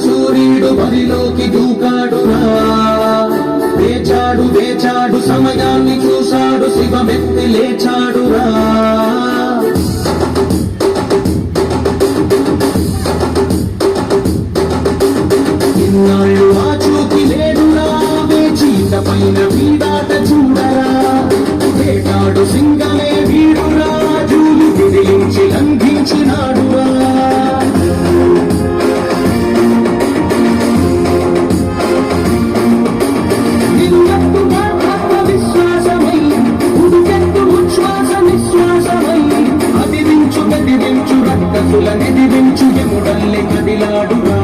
సూర్యుడు బరిలోకి దూకాడురా, వేచాడు వేచాడు సమయాన్ని చూశాడు, శివమెత్తి లేచాడురా. ఇన్నాళ్ళు ఆచూకి లేడురా, వేచీత పైన వీడాట చూడరా. వేటాడు సింగమే వీడురా, జూలు విదిలించి లంఘించినాడురా. నిధించు ఎముడల్లి కదిలాడురా.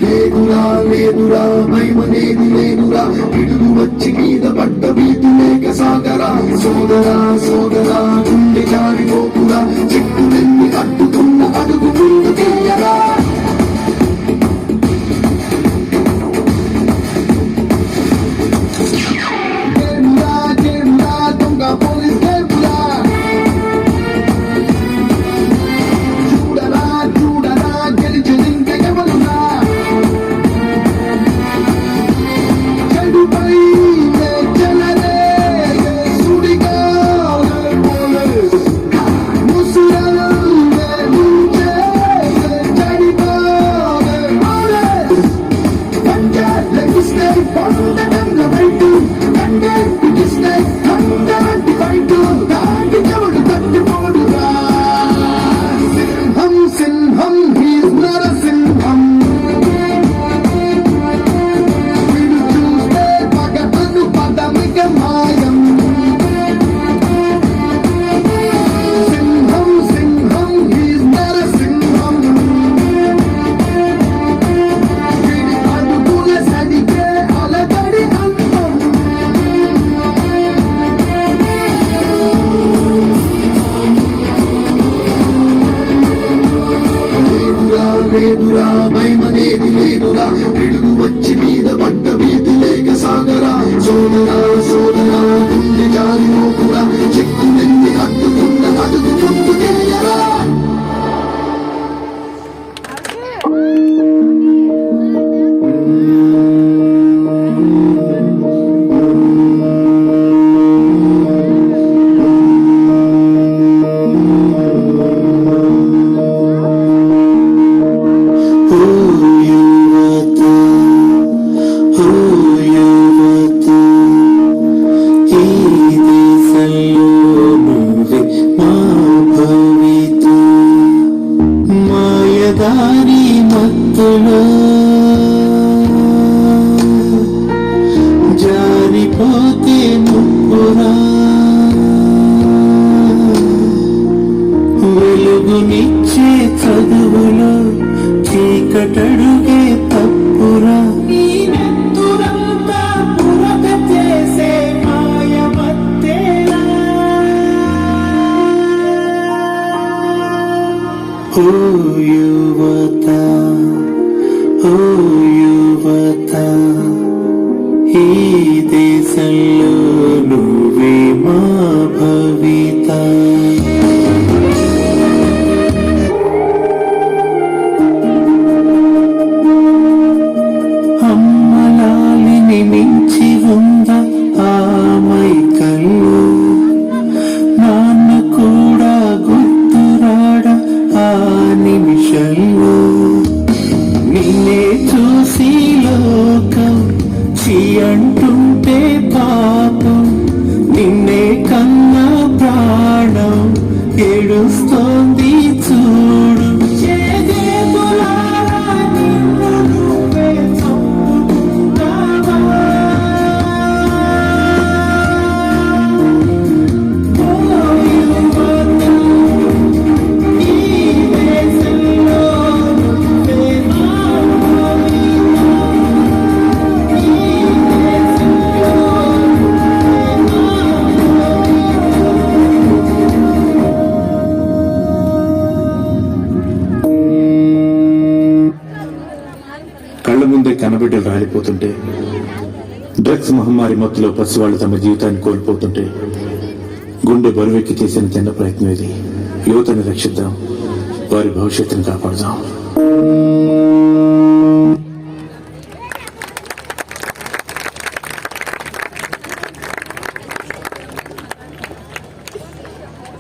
లేదురా లేదురా భయమనేది లేదురా, పిడుగు వచ్చి మీద పడ్డ వీధి లేక సాగరా. సోదరా సోదరా గుండె జారిపోకురా, చెట్టులెన్ని అడ్డుకున్న అడుగు ముందు తీయరా. లేదురా భయమనేది లేదురా, పిడుగు వచ్చి మీద పడ్డ వీధి లేక సాగరా. సోదరా సోదరా గుండె ముప్పురా వెలుగునిచ్చే చదువులో చీకటడుగే తప్పురా నీ నెత్తురంతా పురక చేసే మాయమత్తేరా ఓ యువత ఓ యువత ఈ దేశంలో నువ్వే మా భవిత అమ్మలాలిని మించి ఉందా ఆ మైకల్లో నాన్న కూడా గుర్తురాడ ఆ నిమిషంలో నిన్నే చూసి లోకం చీ అంటుంటే పాపం నిన్నే కన్నా ప్రాణం ఏడుస్తోంది చూడు చేదేములారా నిన్ను నువ్వే చంపుకుంటావా? ఓ యువత, ఈ దేశంలో నువ్వే మా భవిత. ఈ దేశంలో కళ్ళ ముందే కనబిడ్డలు రాలిపోతుంటే, డ్రగ్స్ మహమ్మారి మత్తులో పసివాళ్లు తమ జీవితాన్ని కోల్పోతుంటే గుండె బరువెక్కి చేసిన చిన్న ప్రయత్నం ఇది. యువతను రక్షిద్దాం, వారి భవిష్యత్తును కాపాడుదాం.